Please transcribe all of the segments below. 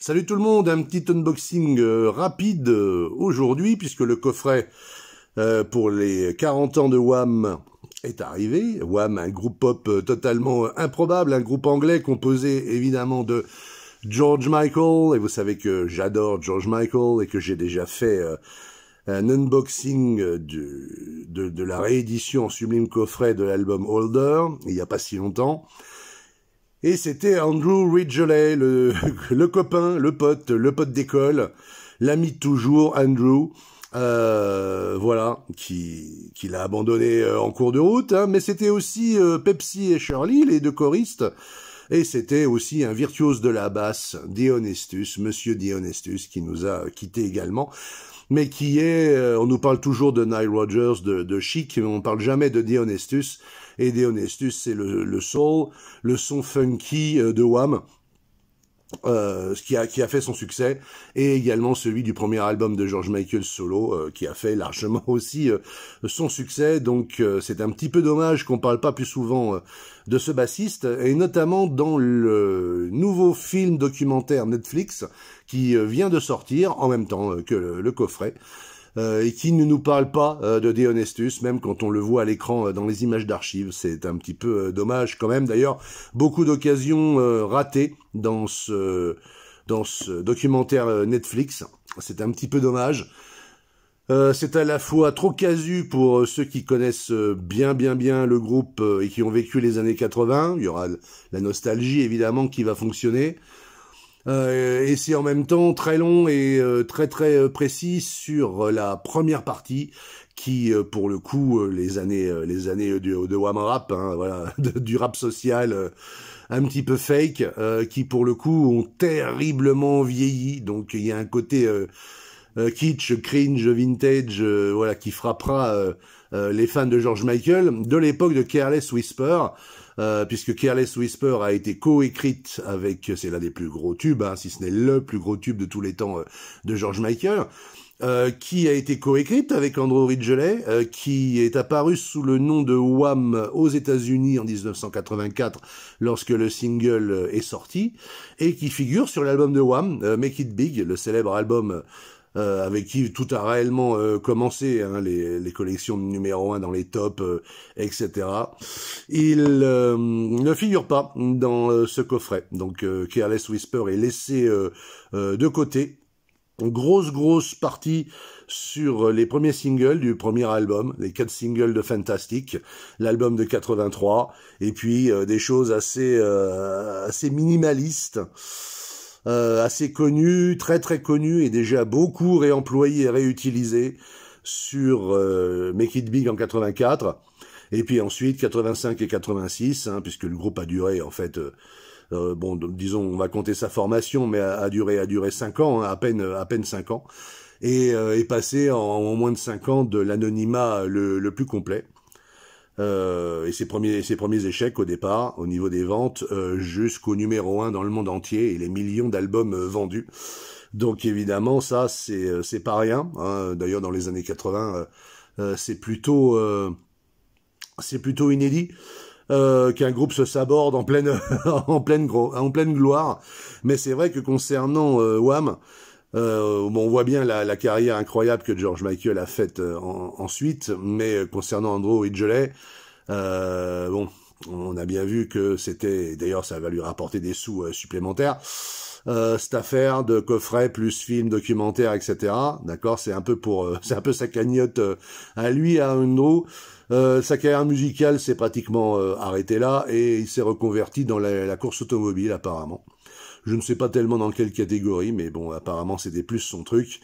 Salut tout le monde, un petit unboxing rapide aujourd'hui puisque le coffret pour les 40 ans de Wham est arrivé. Wham, un groupe pop totalement improbable, un groupe anglais composé évidemment de George Michael, et vous savez que j'adore George Michael et que j'ai déjà fait un unboxing de la réédition en sublime coffret de l'album Older, il n'y a pas si longtemps. Et c'était Andrew Ridgeley, le copain, le pote d'école, l'ami de toujours, Andrew, voilà, qui l'a abandonné en cours de route, hein, mais c'était aussi Pepsi et Shirley, les deux choristes, et c'était aussi un virtuose de la basse, Dionestus, Monsieur Dionestus, qui nous a quittés également, mais qui est, on nous parle toujours de Nile Rodgers, de Chic, mais on ne parle jamais de Dionestus. Et Dionestus, c'est le soul, le son funky de Wham, qui a fait son succès, et également celui du premier album de George Michael solo, qui a fait largement aussi son succès. Donc c'est un petit peu dommage qu'on parle pas plus souvent de ce bassiste, et notamment dans le nouveau film documentaire Netflix qui vient de sortir en même temps que le coffret. Et qui ne nous parle pas de Dionestus, même quand on le voit à l'écran dans les images d'archives. C'est un petit peu dommage quand même. D'ailleurs, beaucoup d'occasions ratées dans ce documentaire Netflix. C'est un petit peu dommage. C'est à la fois trop casu pour ceux qui connaissent bien le groupe et qui ont vécu les années 80. Il y aura la nostalgie évidemment qui va fonctionner. Et c'est en même temps très long et très précis sur la première partie qui, pour le coup, les années de Wham Rap, hein, voilà, du rap social un petit peu fake, qui pour le coup ont terriblement vieilli. Donc il y a un côté kitsch, cringe, vintage, voilà, qui frappera les fans de George Michael de l'époque de Careless Whisper. Puisque Careless Whisper a été coécrite avec, c'est l'un des plus gros tubes, hein, si ce n'est le plus gros tube de tous les temps de George Michael, qui a été coécrite avec Andrew Ridgeley, qui est apparu sous le nom de Wham aux États-Unis en 1984 lorsque le single est sorti, et qui figure sur l'album de Wham, Make It Big, le célèbre album avec qui tout a réellement commencé, hein, les collections de numéro 1 dans les tops, etc. Il ne figure pas dans ce coffret, donc Careless Whisper est laissé de côté. Grosse partie sur les premiers singles du premier album, les 4 singles de Fantastic, l'album de 83, et puis des choses assez minimalistes, assez connu, très connu, et déjà beaucoup réemployé et réutilisé sur Make It Big en 84, et puis ensuite 85 et 86, hein, puisque le groupe a duré en fait, bon, disons, on va compter sa formation, mais a duré 5 ans, hein, à peine 5 ans, et est passé en moins de 5 ans de l'anonymat le plus complet. Et ses premiers échecs au départ, au niveau des ventes, jusqu'au numéro 1 dans le monde entier, et les millions d'albums vendus. Donc évidemment, ça, c'est pas rien, hein. D'ailleurs, dans les années 80, c'est plutôt inédit qu'un groupe se saborde en pleine en pleine gloire. Mais c'est vrai que concernant Wham, bon, on voit bien la carrière incroyable que George Michael a faite ensuite, mais concernant Andrew Ridgeley, bon, on a bien vu que c'était, d'ailleurs ça va lui rapporter des sous supplémentaires, cette affaire de coffret plus film, documentaire, etc. D'accord, c'est un peu sa cagnotte à lui, à Andrew. Sa carrière musicale s'est pratiquement arrêtée là, et il s'est reconverti dans la course automobile apparemment. Je ne sais pas tellement dans quelle catégorie, mais bon, apparemment c'était plus son truc.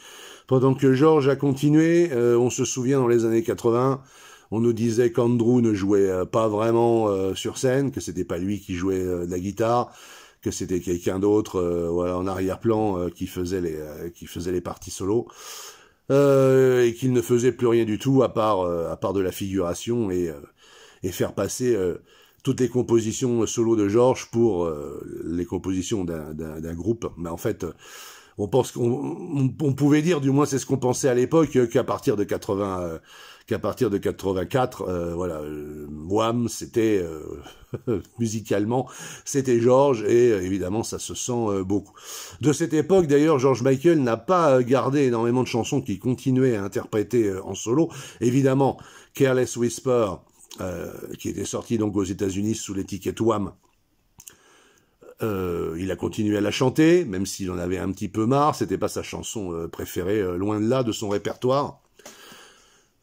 Pendant que George a continué, on se souvient dans les années 80, on nous disait qu'Andrew ne jouait pas vraiment sur scène, que c'était pas lui qui jouait de la guitare, que c'était quelqu'un d'autre, voilà, en arrière-plan, qui faisait les parties solo, et qu'il ne faisait plus rien du tout à part de la figuration et faire passer toutes les compositions solo de George pour les compositions d'un groupe. Mais en fait, on pense on pouvait dire, du moins c'est ce qu'on pensait à l'époque, qu'à partir de 84, voilà, Wham, c'était musicalement, c'était George, et évidemment ça se sent beaucoup. De cette époque, d'ailleurs, George Michael n'a pas gardé énormément de chansons qu'il continuait à interpréter en solo. Évidemment, Careless Whisper, qui était sorti donc aux États-Unis sous l'étiquette Wham. Il a continué à la chanter, même s'il en avait un petit peu marre. C'était pas sa chanson préférée, loin de là, de son répertoire.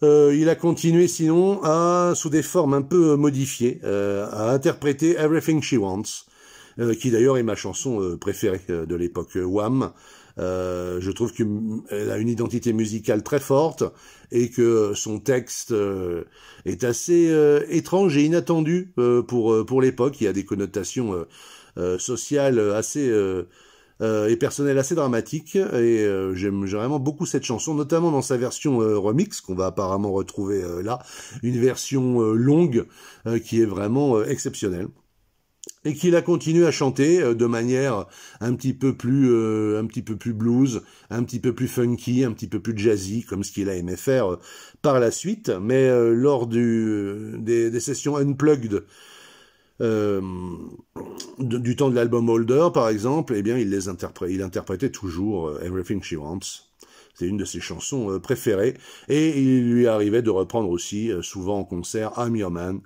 Il a continué sinon sous des formes un peu modifiées, à interpréter Everything She Wants, qui d'ailleurs est ma chanson préférée de l'époque Wham. Je trouve qu'elle a une identité musicale très forte et que son texte est assez étrange et inattendu pour l'époque. Il y a des connotations sociales assez et personnelles assez dramatiques, et j'aime vraiment beaucoup cette chanson, notamment dans sa version remix qu'on va apparemment retrouver là, une version longue qui est vraiment exceptionnelle. Et qu'il a continué à chanter de manière un petit peu plus blues, un petit peu plus funky, un petit peu plus jazzy, comme ce qu'il a aimé faire par la suite. Mais lors des sessions unplugged du temps de l'album Holder, par exemple, eh bien, il interprétait toujours Everything She Wants. C'est une de ses chansons préférées. Et il lui arrivait de reprendre aussi, souvent en concert, I'm Your Man,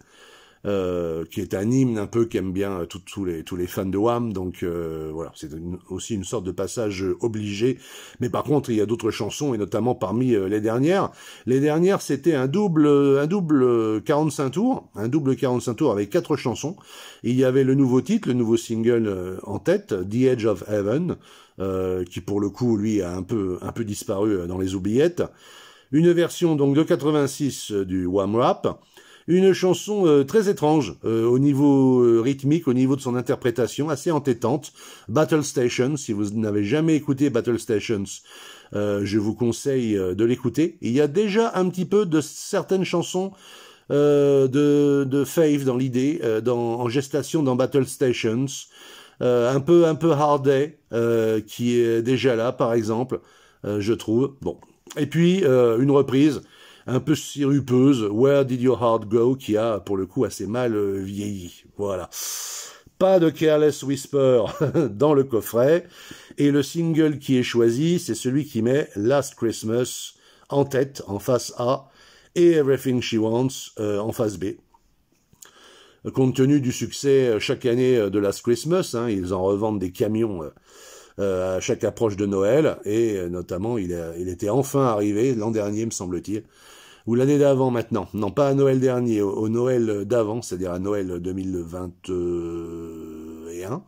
qui est un hymne un peu qu'aiment bien tous les fans de Wham, donc voilà, c'est aussi une sorte de passage obligé. Mais par contre, il y a d'autres chansons, et notamment parmi les dernières. Les dernières, c'était un double 45 tours, avec 4 chansons. Il y avait le nouveau titre, le nouveau single en tête, The Edge of Heaven, qui pour le coup, lui, a un peu disparu dans les oubliettes. Une version donc de 86 du Wham Rap. Une chanson très étrange au niveau rythmique, au niveau de son interprétation, assez entêtante. Battle Station, si vous n'avez jamais écouté Battle Stations, je vous conseille de l'écouter. Il y a déjà un petit peu de certaines chansons de Fave dans l'idée, en gestation dans Battle Stations. Un peu Hard Day, qui est déjà là, par exemple, je trouve. Bon. Et puis, une reprise un peu sirupeuse, Where Did Your Heart Go, qui a, pour le coup, assez mal vieilli. Voilà. Pas de Careless Whisper dans le coffret. Et le single qui est choisi, c'est celui qui met Last Christmas en tête, en face A, et Everything She Wants en face B. Compte tenu du succès chaque année de Last Christmas, hein, ils en revendent des camions à chaque approche de Noël, et notamment il était enfin arrivé l'an dernier, me semble-t-il, ou l'année d'avant maintenant, non pas à Noël dernier, au Noël d'avant, c'est-à-dire à Noël 2021,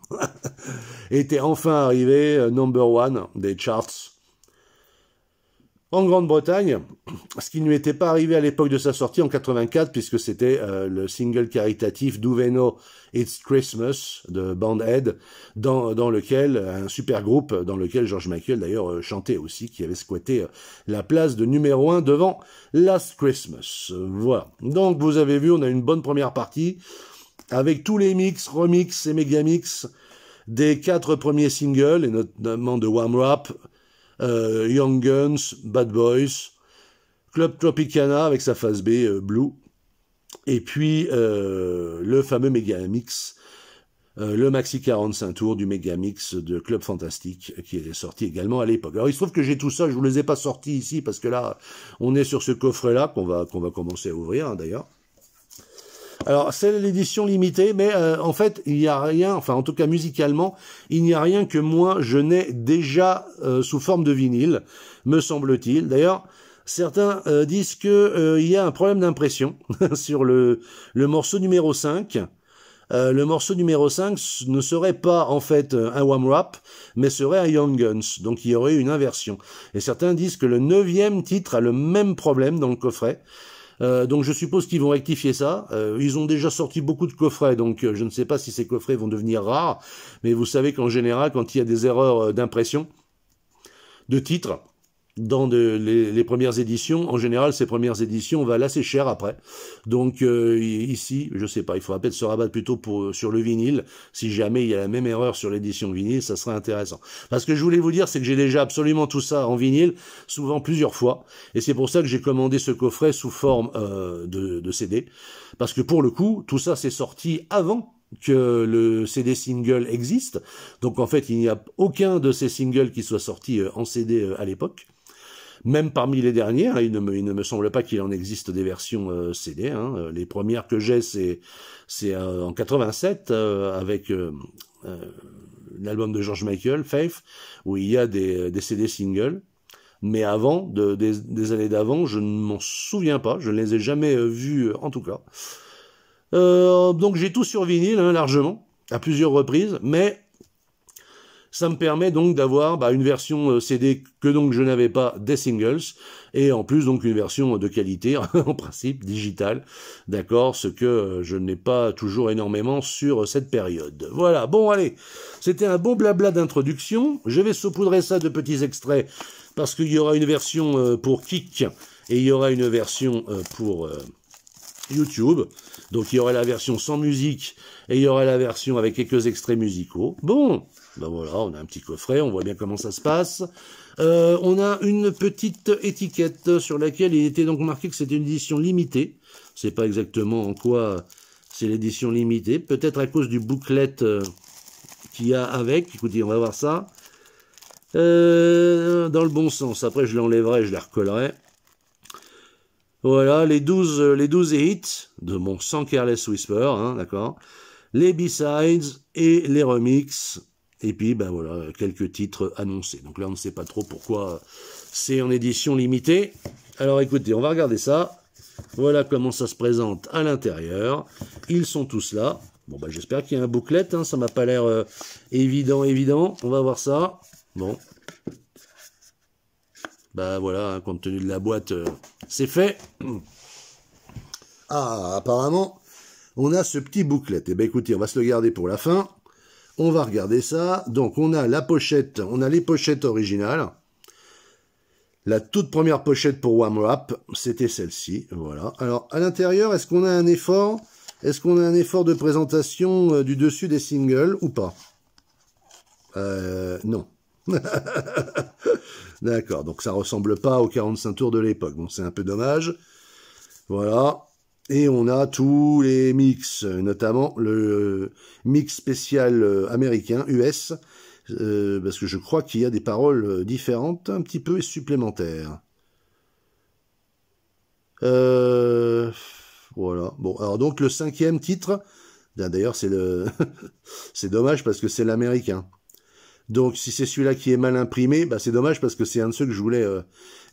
était enfin arrivé number 1 des charts en Grande-Bretagne, ce qui ne lui était pas arrivé à l'époque de sa sortie en 84, puisque c'était le single caritatif Do They Know It's Christmas de Bandhead, dans lequel, un super groupe dans lequel George Michael d'ailleurs chantait aussi, qui avait squatté la place de numéro 1 devant Last Christmas. Voilà. Donc vous avez vu, on a une bonne première partie, avec tous les mix, remix et mégamix des 4 premiers singles, et notamment de Wham Rap, Young Guns, Bad Boys, Club Tropicana avec sa phase B, Blue, et puis le fameux Megamix, le maxi 45 tours du Megamix de Club Fantastic, qui est sorti également à l'époque. Alors il se trouve que j'ai tout ça, je vous les ai pas sortis ici, parce que là, on est sur ce coffret-là, qu'on va commencer à ouvrir, hein, d'ailleurs. Alors, c'est l'édition limitée, mais en fait, il n'y a rien, enfin en tout cas musicalement, il n'y a rien que moi je n'ai déjà sous forme de vinyle, me semble-t-il. D'ailleurs, certains disent que il y a un problème d'impression sur le morceau numéro 5. Le morceau numéro 5 ne serait pas en fait un Wham Rap, mais serait un Young Guns, donc il y aurait une inversion. Et certains disent que le 9e titre a le même problème dans le coffret. Donc je suppose qu'ils vont rectifier ça. Ils ont déjà sorti beaucoup de coffrets, donc je ne sais pas si ces coffrets vont devenir rares, mais vous savez qu'en général, quand il y a des erreurs d'impression, de titres, dans les premières éditions. En général, ces premières éditions valent assez cher après. Donc ici, je sais pas, il faudra peut-être se rabattre plutôt sur le vinyle. Si jamais il y a la même erreur sur l'édition vinyle, ça serait intéressant. Parce que je voulais vous dire, c'est que j'ai déjà absolument tout ça en vinyle, souvent plusieurs fois. Et c'est pour ça que j'ai commandé ce coffret sous forme de CD. Parce que pour le coup, tout ça c'est sorti avant que le CD single existe. Donc en fait, il n'y a aucun de ces singles qui soit sorti en CD à l'époque. Même parmi les dernières, il ne me semble pas qu'il en existe des versions CD. Hein. Les premières que j'ai, c'est en 87 avec l'album de George Michael, Faith, où il y a des CD singles. Mais avant, des années d'avant, je ne m'en souviens pas. Je ne les ai jamais vus, en tout cas. Donc j'ai tout sur vinyle, hein, largement, à plusieurs reprises, mais ça me permet donc d'avoir une version CD que donc je n'avais pas des singles, et en plus donc une version de qualité, en principe, digitale, d'accord, ce que je n'ai pas toujours énormément sur cette période. Voilà, bon allez, c'était un bon blabla d'introduction, je vais saupoudrer ça de petits extraits, parce qu'il y aura une version pour Kik, et il y aura une version pour YouTube, donc il y aura la version sans musique, et il y aura la version avec quelques extraits musicaux. Bon, ben voilà, on a un petit coffret, on voit bien comment ça se passe. On a une petite étiquette sur laquelle il était donc marqué que c'était une édition limitée. Je sais pas exactement en quoi c'est l'édition limitée, peut-être à cause du booklet qu'il y a avec. Écoutez, on va voir ça. Dans le bon sens, après je l'enlèverai, je la recollerai. Voilà, les 12 hits de mon sans Careless Whisper, hein, d'accord. Les B-sides et les remixes. Et puis, ben voilà, quelques titres annoncés. Donc là, on ne sait pas trop pourquoi c'est en édition limitée. Alors écoutez, on va regarder ça. Voilà comment ça se présente à l'intérieur. Ils sont tous là. Bon, ben j'espère qu'il y a un booklet, hein, ça m'a pas l'air évident. On va voir ça. Bon. Ben voilà, hein, compte tenu de la boîte, c'est fait. Ah, apparemment, on a ce petit booklet. Eh ben écoutez, on va se le garder pour la fin. On va regarder ça. Donc, on a la pochette, on a les pochettes originales. La toute première pochette pour Wham Rap, c'était celle-ci. Voilà. Alors, à l'intérieur, est-ce qu'on a un effort? Est-ce qu'on a un effort de présentation du dessus des singles ou pas? Non. D'accord, donc ça ressemble pas aux 45 tours de l'époque. Bon, c'est un peu dommage. Voilà. Et on a tous les mix, notamment le mix spécial américain, US, parce que je crois qu'il y a des paroles différentes, un petit peu supplémentaires. Voilà. Bon, alors donc le 5e titre, d'ailleurs c'est le, c'est dommage parce que c'est l'américain. Donc si c'est celui-là qui est mal imprimé, bah c'est dommage parce que c'est un de ceux que je voulais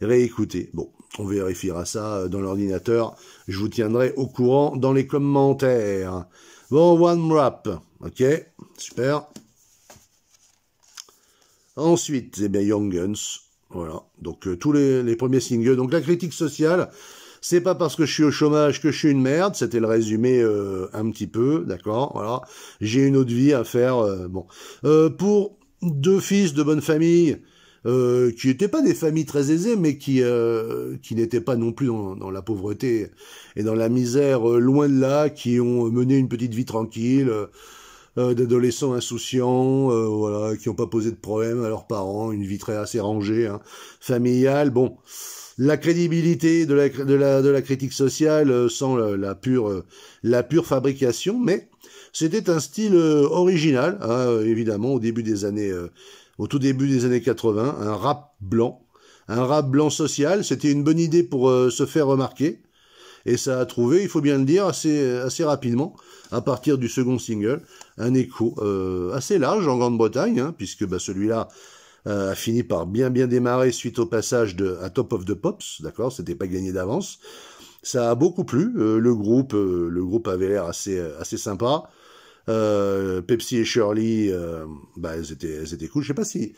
réécouter. Bon, on vérifiera ça dans l'ordinateur. Je vous tiendrai au courant dans les commentaires. Bon, One Rap, ok, super. Ensuite, eh bien Young Guns, voilà. Donc tous les premiers singles. Donc la critique sociale, c'est pas parce que je suis au chômage que je suis une merde. C'était le résumé un petit peu, d'accord. Voilà, j'ai une autre vie à faire. Bon, pour deux fils de bonne famille, qui n'étaient pas des familles très aisées, mais qui n'étaient pas non plus dans la pauvreté et dans la misère, loin de là, qui ont mené une petite vie tranquille, d'adolescents insouciants, voilà, qui n'ont pas posé de problème à leurs parents, une vie très assez rangée, hein, familiale. Bon, la crédibilité de la critique sociale sans la pure fabrication, mais c'était un style original, hein, évidemment, au tout début des années 80, un rap blanc social. C'était une bonne idée pour se faire remarquer, et ça a trouvé, il faut bien le dire, assez rapidement, à partir du second single, un écho assez large en Grande-Bretagne, hein, puisque celui-là a fini par bien démarrer suite au passage à Top of the Pops, d'accord, c'était pas gagné d'avance. Ça a beaucoup plu, le groupe avait l'air assez sympa. Pepsi et Shirley, elles étaient cool. Je sais pas si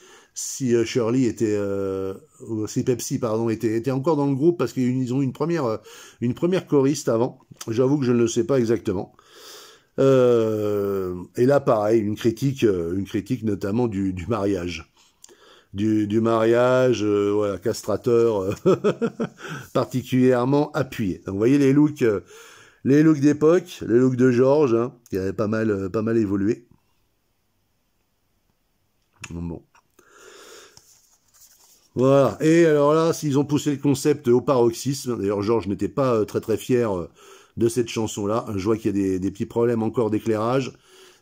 Shirley était, si Pepsi, pardon, était encore dans le groupe parce qu'ils ont une première choriste avant. J'avoue que je ne le sais pas exactement. Et là, pareil, une critique notamment du mariage. du mariage, voilà, castrateur particulièrement appuyé. Donc, vous voyez les looks d'époque, les looks de George, hein, qui avaient pas mal évolué. Bon. Voilà. Et alors là, s'ils ont poussé le concept au paroxysme, d'ailleurs George n'était pas très fier de cette chanson-là. Je vois qu'il y a des petits problèmes encore d'éclairage.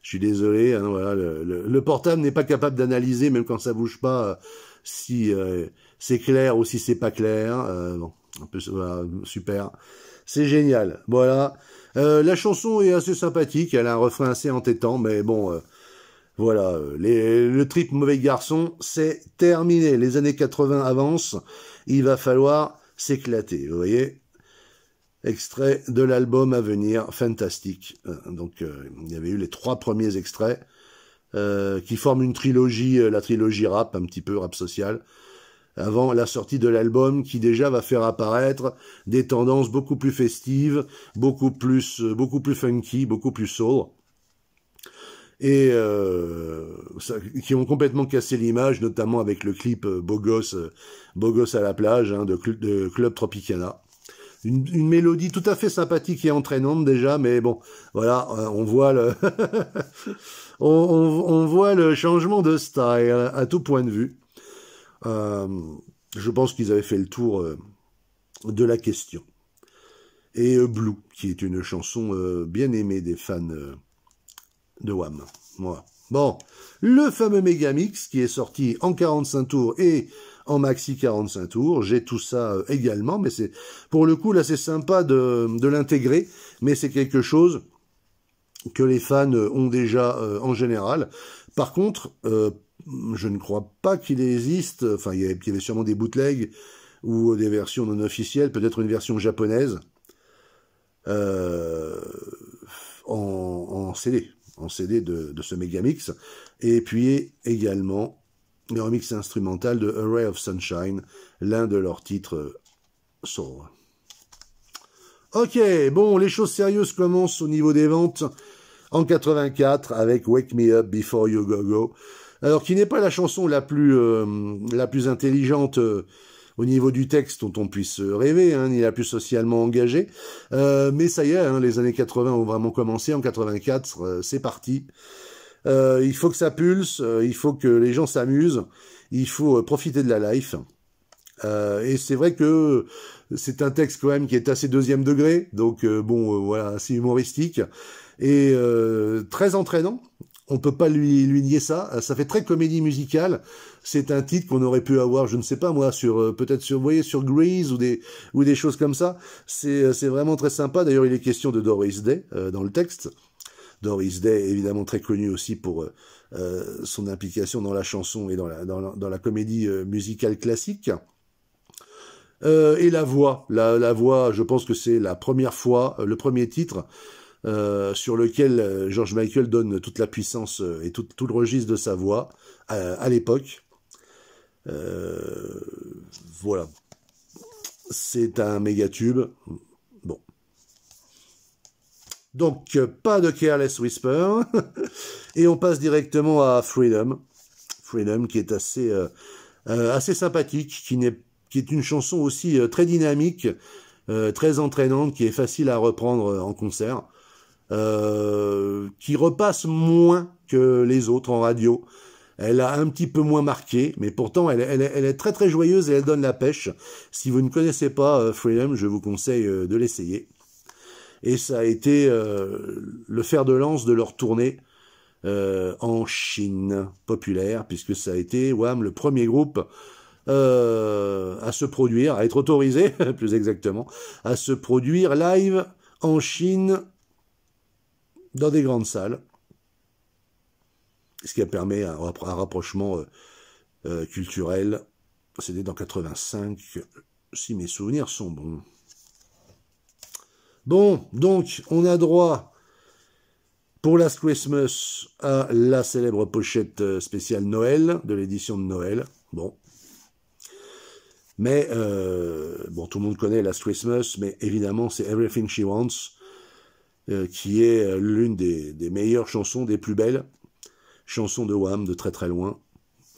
Je suis désolé, hein, voilà, le portable n'est pas capable d'analyser, même quand ça bouge pas, si c'est clair ou si c'est pas clair. Bon, un peu, voilà, super. C'est génial. Voilà. La chanson est assez sympathique, elle a un refrain assez entêtant, mais bon, voilà. Le trip mauvais garçon, c'est terminé. Les années 80 avancent, il va falloir s'éclater, vous voyez. Extrait de l'album à venir, fantastique. Donc, il y avait eu les 3 premiers extraits qui forment une trilogie, la trilogie rap, un petit peu rap social, avant la sortie de l'album qui déjà va faire apparaître des tendances beaucoup plus festives, beaucoup plus funky, beaucoup plus soul, et qui ont complètement cassé l'image, notamment avec le clip Beau gosse à la plage, hein, de Club Tropicana. Une mélodie tout à fait sympathique et entraînante déjà, mais bon, voilà, on voit le on voit le changement de style à tout point de vue. Je pense qu'ils avaient fait le tour de la question. Et Blue, qui est une chanson bien aimée des fans de Wham. Voilà. Bon, le fameux Megamix qui est sorti en 45 tours et en maxi 45 tours, j'ai tout ça également, mais c'est pour le coup là c'est sympa de l'intégrer, mais c'est quelque chose que les fans ont déjà en général. Par contre, je ne crois pas qu'il existe, enfin il y avait sûrement des bootlegs ou des versions non officielles, peut-être une version japonaise en CD de ce Megamix, et puis également le remix instrumental de A Ray of Sunshine, l'un de leurs titres soul. Ok, bon, les choses sérieuses commencent au niveau des ventes en 84 avec Wake Me Up Before You Go Go, alors qui n'est pas la chanson la plus intelligente au niveau du texte dont on puisse rêver, hein, ni la plus socialement engagée, mais ça y est, hein, les années 80 ont vraiment commencé, en 84, c'est parti. Il faut que ça pulse, il faut que les gens s'amusent, il faut profiter de la life. Et c'est vrai que c'est un texte quand même qui est assez deuxième degré, donc bon, voilà, assez humoristique et très entraînant. On peut pas lui nier ça. Ça fait très comédie musicale. C'est un titre qu'on aurait pu avoir, je ne sais pas moi, peut-être sur, vous voyez, sur Grease ou des choses comme ça. C'est vraiment très sympa. D'ailleurs, il est question de Doris Day dans le texte. Doris Day, évidemment très connu aussi pour son implication dans la chanson et dans la comédie musicale classique. Et la voix, la voix, je pense que c'est la première fois, le premier titre sur lequel George Michael donne toute la puissance et tout le registre de sa voix à l'époque. Voilà. C'est un méga tube. Bon. Donc, pas de Careless Whisper. Et on passe directement à Freedom. Freedom, qui est assez sympathique, qui est une chanson aussi très dynamique, très entraînante, qui est facile à reprendre en concert, qui repasse moins que les autres en radio. Elle a un petit peu moins marqué, mais pourtant elle est très très joyeuse et elle donne la pêche. Si vous ne connaissez pas Freedom, je vous conseille de l'essayer. Et ça a été le fer de lance de leur tournée en Chine populaire, puisque ça a été Wham, le premier groupe à se produire, à être autorisé, plus exactement, à se produire live en Chine dans des grandes salles, ce qui a permis un rapprochement culturel. C'était dans 85, si mes souvenirs sont bons. Bon, donc, on a droit, pour Last Christmas, à la célèbre pochette spéciale Noël, de l'édition de Noël. Bon. Mais, bon, tout le monde connaît Last Christmas, mais évidemment, c'est Everything She Wants, qui est l'une des meilleures chansons, des plus belles chansons de Wham, de très très loin.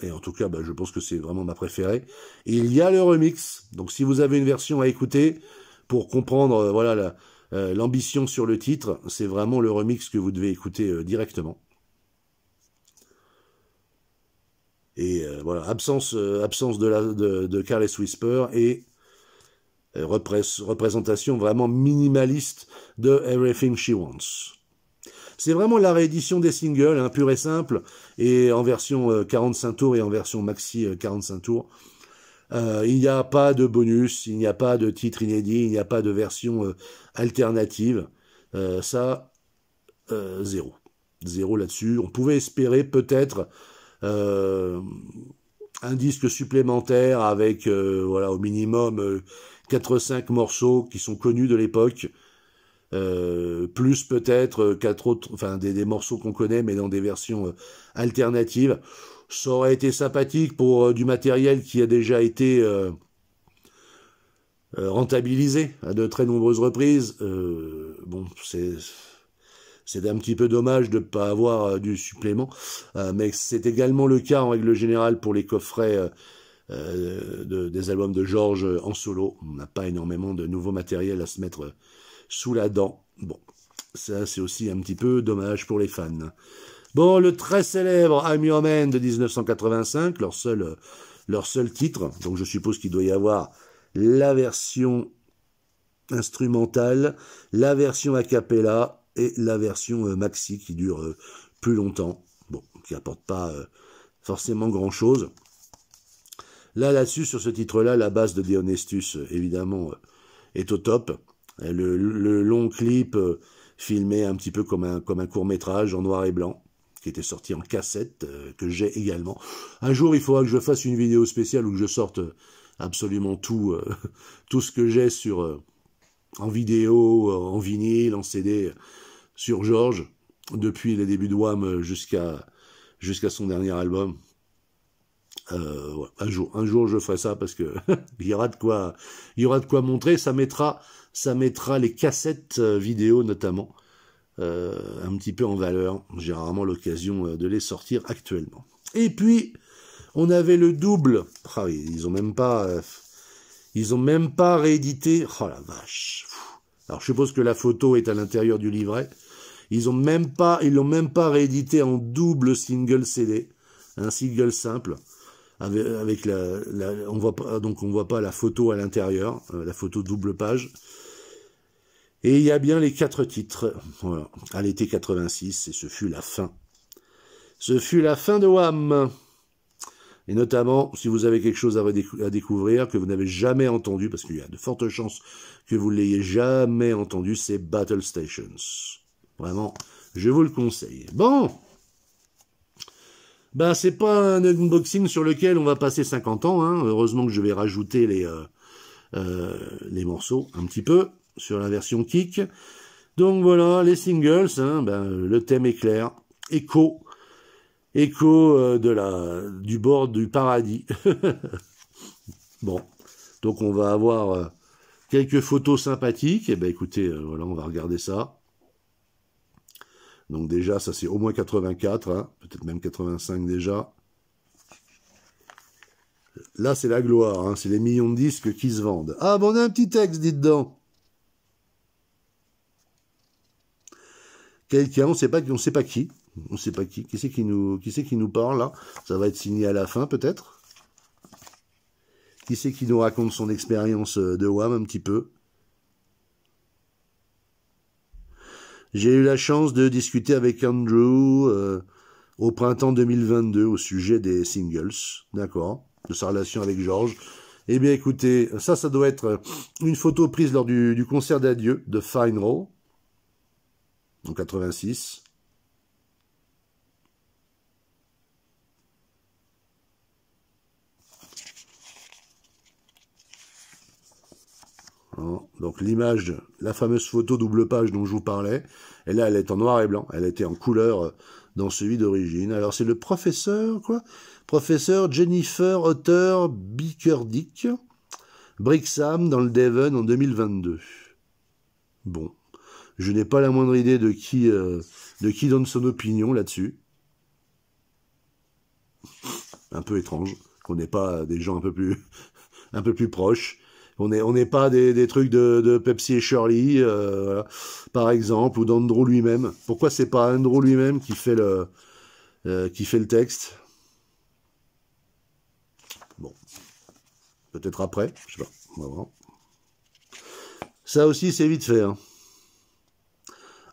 Et en tout cas, je pense que c'est vraiment ma préférée. Et il y a le remix. Donc si vous avez une version à écouter, pour comprendre voilà l'ambition sur le titre, c'est vraiment le remix que vous devez écouter directement. Et voilà, absence de Careless Whisper et représentation vraiment minimaliste de Everything She Wants. C'est vraiment la réédition des singles, hein, pure et simple, et en version 45 tours et en version maxi 45 tours. Il n'y a pas de bonus, il n'y a pas de titre inédit, il n'y a pas de version alternative. Zéro. Zéro là-dessus. On pouvait espérer peut-être un disque supplémentaire avec voilà au minimum 4-5 morceaux qui sont connus de l'époque. Plus peut-être 4 autres, enfin des morceaux qu'on connaît, mais dans des versions alternatives. Ça aurait été sympathique pour du matériel qui a déjà été rentabilisé à de très nombreuses reprises. Bon, c'est un petit peu dommage de ne pas avoir du supplément, mais c'est également le cas en règle générale pour les coffrets des albums de George en solo. On n'a pas énormément de nouveau matériel à se mettre sous la dent. Bon, ça c'est aussi un petit peu dommage pour les fans. Bon, le très célèbre I'm Your Man de 1985, leur seul titre, donc je suppose qu'il doit y avoir la version instrumentale, la version a cappella et la version maxi qui dure plus longtemps, bon, qui apporte pas forcément grand-chose. Là-dessus, sur ce titre-là, la basse de Dionysus, évidemment, est au top. Le long clip filmé un petit peu comme un court-métrage en noir et blanc, qui était sorti en cassette, que j'ai également. Un jour, il faudra que je fasse une vidéo spéciale où je sorte absolument tout ce que j'ai en vidéo, en vinyle, en CD, sur George, depuis les débuts de Wham jusqu'à son dernier album. Ouais, un jour je ferai ça parce que il y aura de quoi montrer. Ça mettra les cassettes vidéo notamment un petit peu en valeur. J'ai rarement l'occasion de les sortir actuellement. Et puis on avait le double. Ah oui, ils ont même pas réédité. Oh la vache. Alors je suppose que la photo est à l'intérieur du livret. Ils l'ont même pas réédité en double single CD, un single simple. Avec on voit pas la photo à l'intérieur, la photo double page. Et il y a bien les 4 titres, voilà, à l'été 86, et ce fut la fin. Ce fut la fin de Wham. Et notamment, si vous avez quelque chose à découvrir, que vous n'avez jamais entendu, parce qu'il y a de fortes chances que vous ne l'ayez jamais entendu, c'est Battle Stations. Vraiment, je vous le conseille. Bon, c'est pas un unboxing sur lequel on va passer 50 ans, hein. Heureusement que je vais rajouter les morceaux un petit peu sur la version kick. Donc voilà, les singles, hein, le thème est clair. Écho du bord du paradis. Bon, donc on va avoir quelques photos sympathiques. Et écoutez, voilà, on va regarder ça. Donc déjà, ça c'est au moins 84, hein, peut-être même 85 déjà. Là, c'est la gloire, hein, c'est les millions de disques qui se vendent. Ah, on a un petit texte, dit dedans. Quelqu'un, on sait pas qui. Qui c'est qui nous parle, là? Ça va être signé à la fin, peut-être. Qui c'est qui nous raconte son expérience de Wham un petit peu? J'ai eu la chance de discuter avec Andrew au printemps 2022 au sujet des singles, d'accord, de sa relation avec George. Eh bien, écoutez, ça doit être une photo prise lors du concert d'adieu de Final, en 86. Donc l'image, la fameuse photo double page dont je vous parlais, et là elle est en noir et blanc, elle était en couleur dans celui d'origine. Alors c'est le professeur Jennifer Otter Bickerdick, Brixham dans le Devon en 2022. Bon, je n'ai pas la moindre idée de qui donne son opinion là-dessus. un peu étrange, qu'on n'est pas des gens un peu plus proches. On n'est pas des trucs de Pepsi et Shirley, voilà, par exemple, ou d'Andrew lui-même. Pourquoi c'est pas Andrew lui-même qui fait le texte? Bon, peut-être après, je sais pas. On va voir. Ça aussi, c'est vite fait. Hein.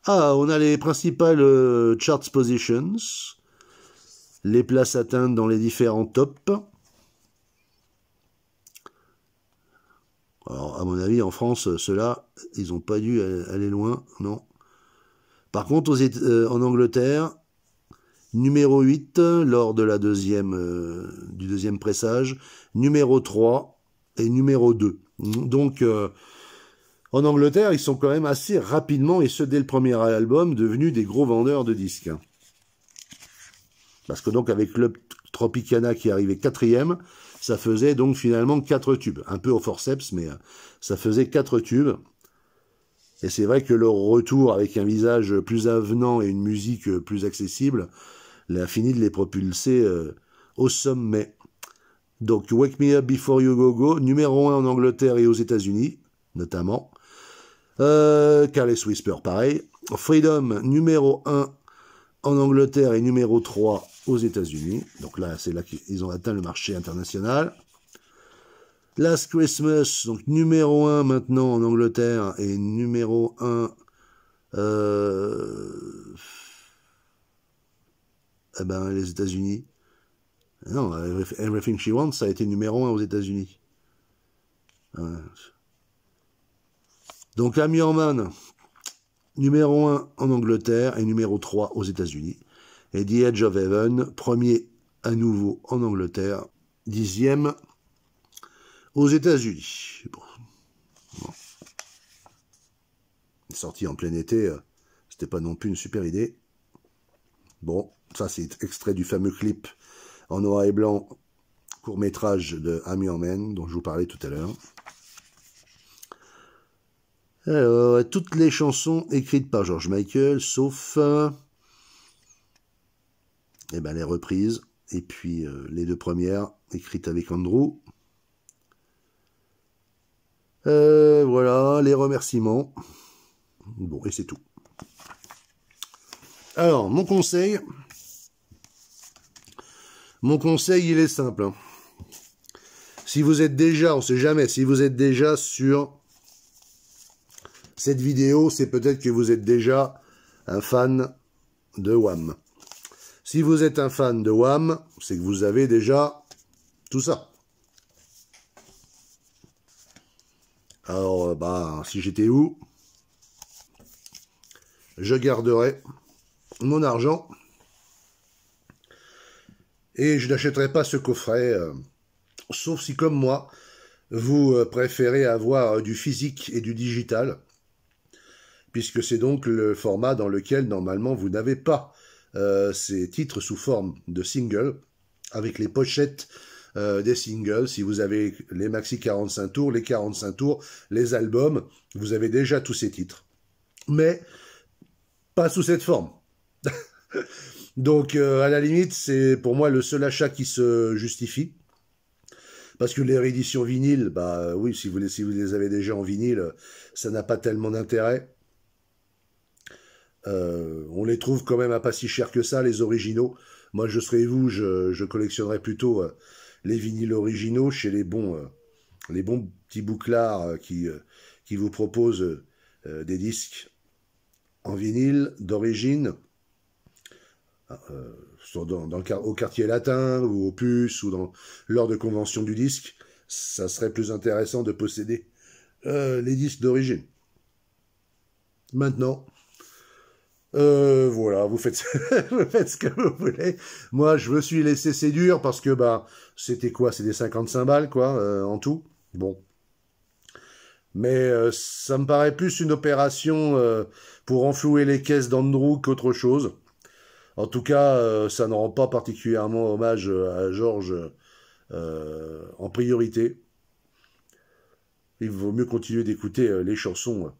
Ah, on a les principales charts positions, les places atteintes dans les différents tops. Alors, à mon avis, en France, ceux-là, ils n'ont pas dû aller loin, non. Par contre, en Angleterre, numéro 8, lors de la du deuxième pressage, numéro 3 et numéro 2. Donc, en Angleterre, ils sont quand même assez rapidement, et ce dès le premier album, devenus des gros vendeurs de disques. Parce que donc, avec Club Tropicana qui arrivait 4e, ça faisait donc finalement 4 tubes. Un peu au forceps, mais ça faisait 4 tubes. Et c'est vrai que leur retour avec un visage plus avenant et une musique plus accessible a fini de les propulser au sommet. Donc, Wake Me Up Before You Go Go, numéro 1 en Angleterre et aux États-Unis, notamment. Careless Whisper, pareil. Freedom, numéro 1 en Angleterre et numéro 3 aux États-Unis. Donc là, c'est là qu'ils ont atteint le marché international. Last Christmas, donc numéro 1 maintenant en Angleterre et numéro 1 les États-Unis. Non, Everything She Wants, ça a été numéro 1 aux États-Unis. Donc la Muirman, numéro 1 en Angleterre et numéro 3 aux États-Unis. Et The Edge of Heaven, premier à nouveau en Angleterre, 10e aux États-Unis. Bon. Sorti en plein été, c'était pas non plus une super idée. Bon, ça c'est extrait du fameux clip en noir et blanc, court-métrage de I'm Your Man, dont je vous parlais tout à l'heure. Alors, toutes les chansons écrites par George Michael, sauf les reprises, et puis les 2 premières écrites avec Andrew. Voilà, les remerciements. Bon, et c'est tout. Alors, mon conseil, il est simple. Hein. Si vous êtes déjà, on sait jamais, si vous êtes déjà sur cette vidéo, c'est peut-être que vous êtes déjà un fan de Wham. Si vous êtes un fan de Wham, c'est que vous avez déjà tout ça. Alors, si j'étais où, je garderais mon argent et je n'achèterais pas ce coffret, sauf si, comme moi, vous préférez avoir du physique et du digital, puisque c'est donc le format dans lequel, normalement, vous n'avez pas ces titres sous forme de single, avec les pochettes des singles. Si vous avez les maxi 45 tours, les 45 tours, les albums, vous avez déjà tous ces titres. Mais pas sous cette forme. Donc, à la limite, c'est pour moi le seul achat qui se justifie. Parce que les rééditions vinyles, oui, si vous les avez déjà en vinyle, ça n'a pas tellement d'intérêt. On les trouve quand même à pas si cher que ça, les originaux. Moi, je serais vous, je collectionnerais plutôt les vinyles originaux chez les bons petits bouclards qui vous proposent des disques en vinyle d'origine, au quartier latin ou au Puce ou lors de convention du disque. Ça serait plus intéressant de posséder les disques d'origine. Maintenant, voilà, vous faites ce que vous voulez. Moi, je me suis laissé séduire parce que c'était quoi? C'était 55 balles, quoi, en tout. Bon. Mais ça me paraît plus une opération pour enflouer les caisses d'Andrew qu'autre chose. En tout cas, ça ne rend pas particulièrement hommage à George en priorité. Il vaut mieux continuer d'écouter les chansons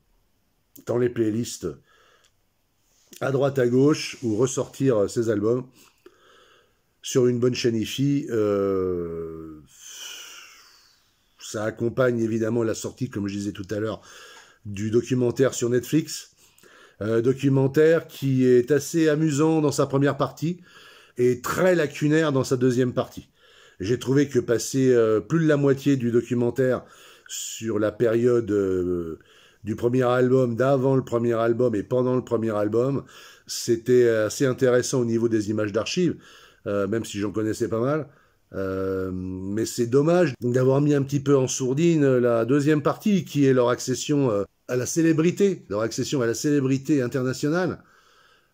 dans les playlists à droite à gauche ou ressortir ses albums. sur une bonne chaîne IFI. Ça accompagne évidemment la sortie, comme je disais tout à l'heure, du documentaire sur Netflix. Documentaire qui est assez amusant dans sa première partie et très lacunaire dans sa deuxième partie. J'ai trouvé que passer plus de la moitié du documentaire sur la période du premier album, d'avant le premier album et pendant le premier album, c'était assez intéressant au niveau des images d'archives, même si j'en connaissais pas mal. Mais c'est dommage d'avoir mis un petit peu en sourdine la deuxième partie, qui est leur accession à la célébrité, internationale,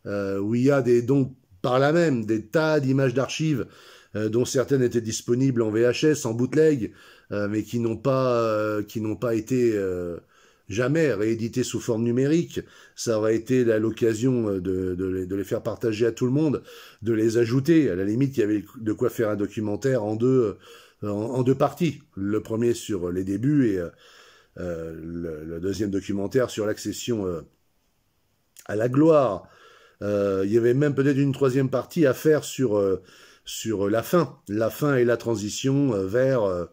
où il y a donc par là même des tas d'images d'archives dont certaines étaient disponibles en VHS, en bootleg, mais qui n'ont pas été jamais rééditées sous forme numérique. Ça aurait été l'occasion de les faire partager à tout le monde, de les ajouter. À la limite, il y avait de quoi faire un documentaire en deux parties. Le premier sur les débuts et le deuxième documentaire sur l'accession à la gloire. Il y avait même peut-être une troisième partie à faire sur la fin et la transition vers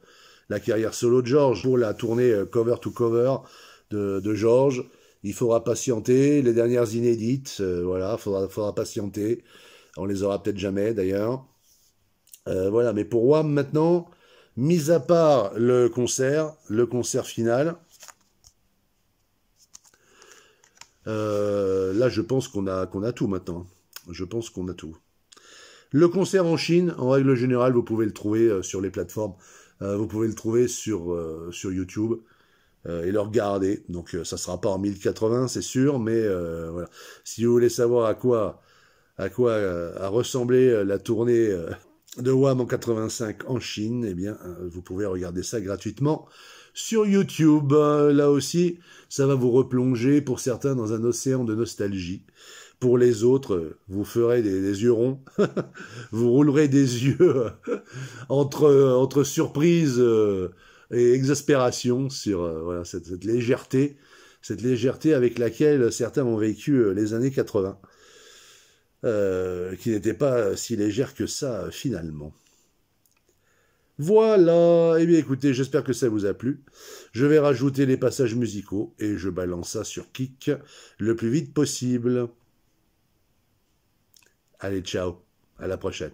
la carrière solo de George, pour la tournée cover to cover de George. Il faudra patienter, les dernières inédites, voilà, faudra patienter. On les aura peut-être jamais d'ailleurs. Voilà, mais pour Wham maintenant, mis à part le concert final, là je pense qu'on a tout maintenant. Je pense qu'on a tout. Le concert en Chine, en règle générale, vous pouvez le trouver sur les plateformes. Vous pouvez le trouver sur YouTube et le regarder. Donc ça sera pas en 1080, c'est sûr, mais voilà. Si vous voulez savoir à quoi a ressemblé la tournée de Wham en 85 en Chine, eh bien, vous pouvez regarder ça gratuitement sur YouTube. Là aussi, ça va vous replonger pour certains dans un océan de nostalgie. Pour les autres, vous ferez des yeux ronds, vous roulerez des yeux entre surprise et exaspération sur voilà, cette légèreté avec laquelle certains ont vécu les années 80, qui n'était pas si légère que ça finalement. Voilà, eh bien écoutez, j'espère que ça vous a plu. Je vais rajouter les passages musicaux et je balance ça sur Kik le plus vite possible. Allez, ciao, à la prochaine.